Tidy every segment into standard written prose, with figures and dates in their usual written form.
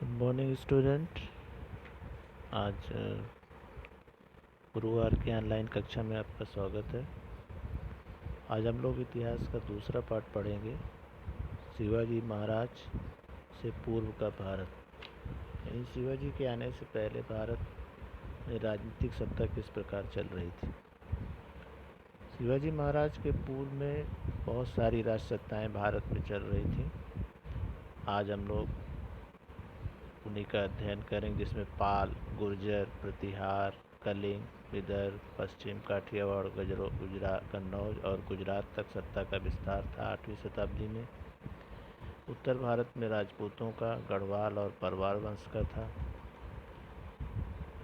Good morning student. आज गुरुवार की ऑनलाइन कक्षा में आपका स्वागत है। आज हम लोग इतिहास का दूसरा पाठ पढ़ेंगे, शिवाजी महाराज से पूर्व का भारत। यानी शिवाजी के आने से पहले भारत में राजनीतिक सत्ता किस प्रकार चल रही थी। शिवाजी महाराज के पूर्व में बहुत सारी राज सत्ताएँ भारत में चल रही थी। आज हम लोग उन्हीं का अध्ययन करेंगे, जिसमें पाल, गुर्जर, प्रतिहार, कलिंग, विदर्भ, पश्चिम काठियावाड़, गुजरात, कन्नौज और गुजरात तक सत्ता का विस्तार था। 8वीं शताब्दी में उत्तर भारत में राजपूतों का, गढ़वाल और परवार वंश का था।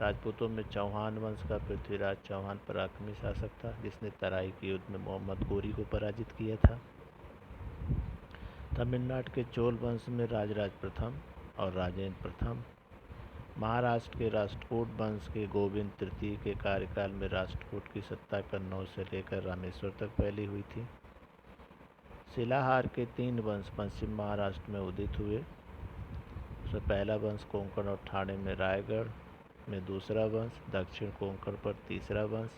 राजपूतों में चौहान वंश का पृथ्वीराज चौहान पराक्रमी शासक था, जिसने तराई के युद्ध में मोहम्मद गोरी को पराजित किया था। तमिलनाडु के चोल वंश में राजराज प्रथम और राजेंद्र प्रथम। महाराष्ट्र के राष्ट्रकूट वंश के गोविंद तृतीय के कार्यकाल में राष्ट्रकूट की सत्ता कन्नौज से लेकर रामेश्वर तक फैली हुई थी। शिलाहार के 3 वंश पश्चिम महाराष्ट्र में उदित हुए। उसमें पहला वंश कोंकण और ठाणे में, रायगढ़ में दूसरा वंश, दक्षिण कोंकण पर तीसरा वंश,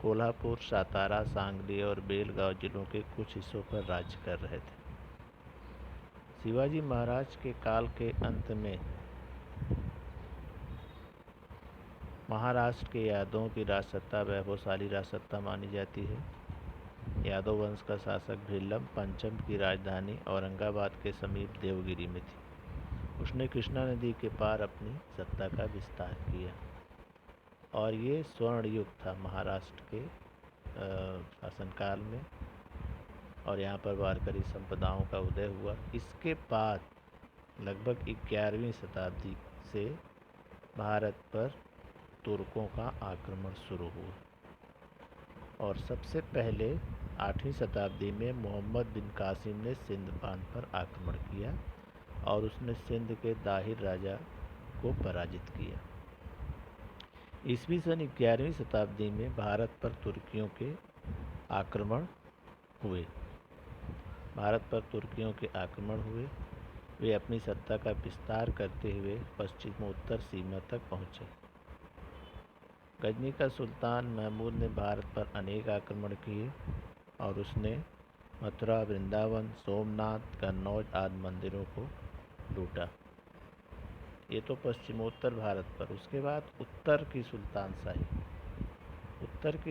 कोल्हापुर, सातारा, सांगली और बेलगांव जिलों के कुछ हिस्सों पर राज्य कर रहे थे। शिवाजी महाराज के काल के अंत में महाराष्ट्र के यादवों की राजसत्ता वैभवशाली राजसत्ता मानी जाती है। यादव वंश का शासक भिल्लम पंचम की राजधानी औरंगाबाद के समीप देवगिरी में थी। उसने कृष्णा नदी के पार अपनी सत्ता का विस्तार किया और ये स्वर्ण युग था महाराष्ट्र के शासनकाल में, और यहाँ पर वारकरी संप्रदायों का उदय हुआ। इसके बाद लगभग 11वीं शताब्दी से भारत पर तुर्कों का आक्रमण शुरू हुआ और सबसे पहले 8वीं शताब्दी में मोहम्मद बिन कासिम ने सिंध प्रांत पर आक्रमण किया और उसने सिंध के दाहिर राजा को पराजित किया। ईस्वी सन 11वीं शताब्दी में भारत पर तुर्कियों के आक्रमण हुए। वे अपनी सत्ता का विस्तार करते हुए पश्चिमोत्तर सीमा तक पहुँचे। गजनी का सुल्तान महमूद ने भारत पर अनेक आक्रमण किए और उसने मथुरा, वृंदावन, सोमनाथ, कन्नौज आदि मंदिरों को लूटा। ये तो पश्चिमोत्तर भारत पर। उसके बाद उत्तर की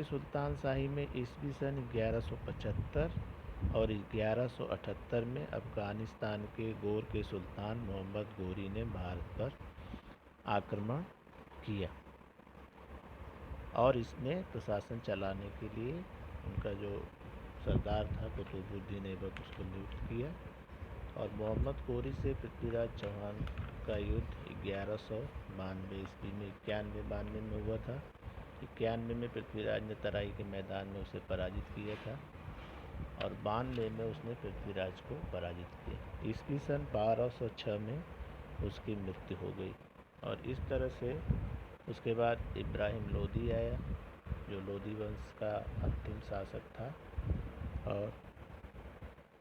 सुल्तान शाही में ईस्वी सन 1175 और 1178 में अफ़गानिस्तान के गोर के सुल्तान मोहम्मद गोरी ने भारत पर आक्रमण किया और इसने प्रशासन चलाने के लिए उनका जो सरदार था कुतुबुद्दीन ऐबक, उसको नियुक्त किया। और मोहम्मद गोरी से पृथ्वीराज चौहान का युद्ध 1192 ईस्वी में 91-92 में हुआ था। 91 में पृथ्वीराज ने तराई के मैदान में उसे पराजित किया था और 92 में उसने पृथ्वीराज को पराजित किया। ईस्वी सन 1206 में उसकी मृत्यु हो गई और इस तरह से उसके बाद इब्राहिम लोदी आया, जो लोदी वंश का अंतिम शासक था। और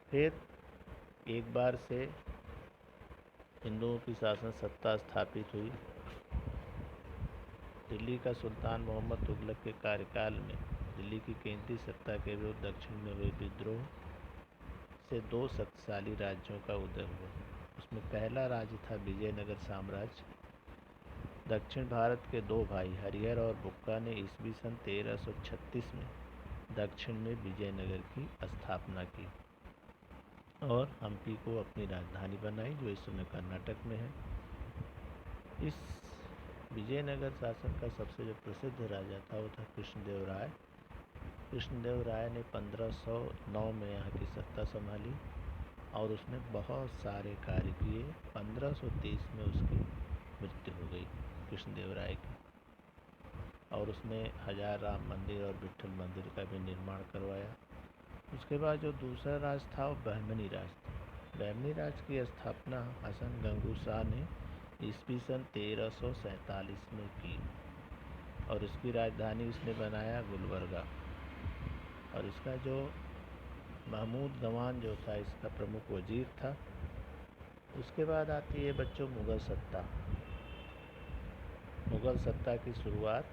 फिर एक बार से हिंदुओं की शासन सत्ता स्थापित हुई। दिल्ली का सुल्तान मोहम्मद तुगलक के कार्यकाल में दिल्ली की केंद्रीय सत्ता के विरुद्ध दक्षिण में हुए विद्रोह से 2 शक्तिशाली राज्यों का उदय हुआ। उसमें पहला राज्य था विजयनगर साम्राज्य। दक्षिण भारत के 2 भाई हरिहर और बुक्का ने ईस्वी सन 1336 में दक्षिण में विजयनगर की स्थापना की और हम्पी को अपनी राजधानी बनाई, जो इस समय कर्नाटक में है। इस विजयनगर शासन का सबसे जो प्रसिद्ध राजा था वो था कृष्णदेव राय। कृष्णदेव राय ने 1509 में यहाँ की सत्ता संभाली और उसने बहुत सारे कार्य किए। 1530 में उसकी मृत्यु हो गई कृष्णदेव राय की, और उसने हजार राम मंदिर और विट्ठल मंदिर का भी निर्माण करवाया। उसके बाद जो दूसरा राज था वो बहमनी राज था। बहमनी राज की स्थापना हसन गंगू शाह ने ईस्वी सन 1347 में की और इसकी राजधानी उसने बनाया गुलबर्गा। और इसका जो महमूद गवान जो था, इसका प्रमुख वजीर था। उसके बाद आती है बच्चों मुग़ल सत्ता। मुग़ल सत्ता की शुरुआत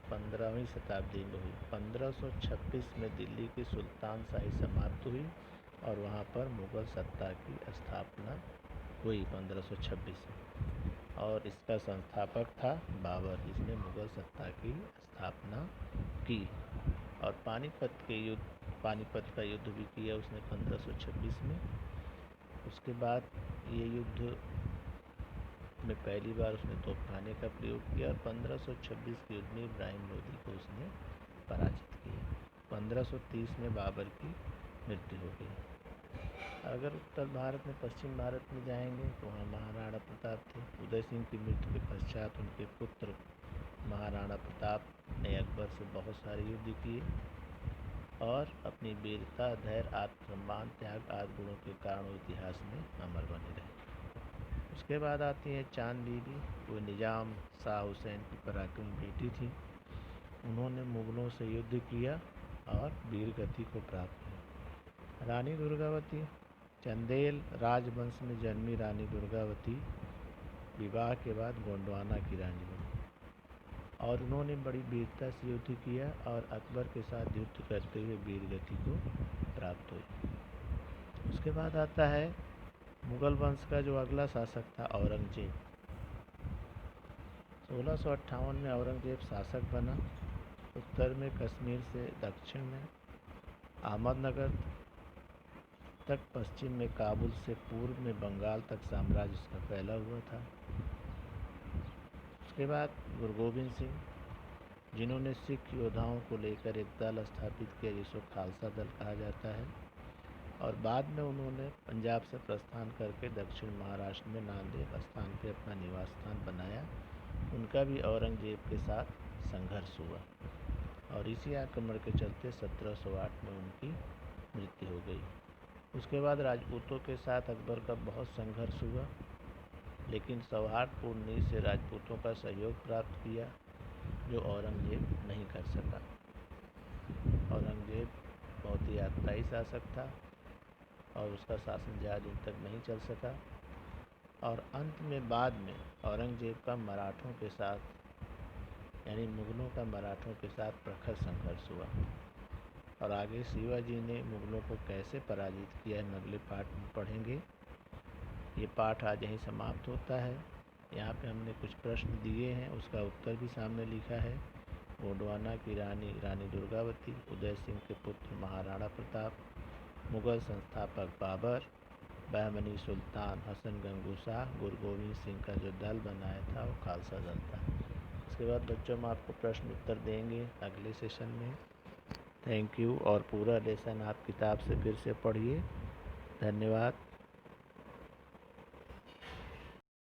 15वीं शताब्दी में हुई। 1526 में दिल्ली की सुल्तान शाही समाप्त हुई और वहाँ पर मुग़ल सत्ता की स्थापना हुई 1526 में। और इसका संस्थापक था बाबर, जिसने मुग़ल सत्ता की स्थापना की। और पानीपत का युद्ध भी किया उसने 1526 में। उसके बाद ये युद्ध में पहली बार उसने तोपखाने का प्रयोग किया और 1526 के युद्ध में इब्राहिम लोदी को उसने पराजित किया। 1530 में बाबर की मृत्यु हो गई। अगर उत्तर भारत में, पश्चिम भारत में जाएंगे तो वहाँ महाराणा प्रताप थे। उदय सिंह की मृत्यु के पश्चात उनके पुत्र महाराणा प्रताप ने अकबर से बहुत सारे युद्ध किए और अपनी वीरता, धैर्य, आत्मसम्मान, त्याग आदि गुणों के कारण इतिहास में अमर बने रहे। उसके बाद आती है चांद बीबी। वो निजाम शाह हुसैन की पराक्रमी बेटी थी। उन्होंने मुग़लों से युद्ध किया और वीर गति को प्राप्त किया। रानी दुर्गावती। चंदेल राजवंश में जन्मी रानी दुर्गावती विवाह के बाद गोंडवाना की रानी बनी और उन्होंने बड़ी वीरता से युद्ध किया और अकबर के साथ युद्ध करते हुए वीर गति को प्राप्त हुई। उसके बाद आता है मुग़ल वंश का जो अगला शासक था औरंगजेब। 1658 में औरंगजेब शासक बना। उत्तर में कश्मीर से दक्षिण में अहमदनगर तक, पश्चिम में काबुल से पूर्व में बंगाल तक साम्राज्य उसका फैला हुआ था। उसके बाद गुरु गोबिंद सिंह, जिन्होंने सिख योद्धाओं को लेकर एक दल स्थापित किया जिसको खालसा दल कहा जाता है, और बाद में उन्होंने पंजाब से प्रस्थान करके दक्षिण महाराष्ट्र में नांदेड़ स्थान पर अपना निवास स्थान बनाया। उनका भी औरंगजेब के साथ संघर्ष हुआ और इसी आक्रमण के चलते 1708 में उनकी मृत्यु हो गई। उसके बाद राजपूतों के साथ अकबर का बहुत संघर्ष हुआ, लेकिन सौहार्दपूर्ण नीति से राजपूतों का सहयोग प्राप्त किया, जो औरंगजेब नहीं कर सका। औरंगजेब बहुत ही आतताई शासक था और उसका शासन ज़्यादा दिन तक नहीं चल सका और अंत में बाद में औरंगजेब का मराठों के साथ, यानी मुग़लों का मराठों के साथ प्रखर संघर्ष हुआ। और आगे शिवाजी ने मुग़लों को कैसे पराजित किया है अगले पाठ में पढ़ेंगे। ये पाठ आज यहीं समाप्त होता है। यहाँ पे हमने कुछ प्रश्न दिए हैं, उसका उत्तर भी सामने लिखा है। गोंडवाना की रानी दुर्गावती, उदय सिंह के पुत्र महाराणा प्रताप, मुग़ल संस्थापक बाबर, बहमनी सुल्तान हसन गंगू शाह, गुरु गोबिंद सिंह का जो दल बनाया था वो खालसा दल था। इसके बाद बच्चों हम आपको प्रश्न उत्तर देंगे अगले सेशन में। Thank you. और पूरा लेसन आप किताब से फिर से पढ़िए। धन्यवाद।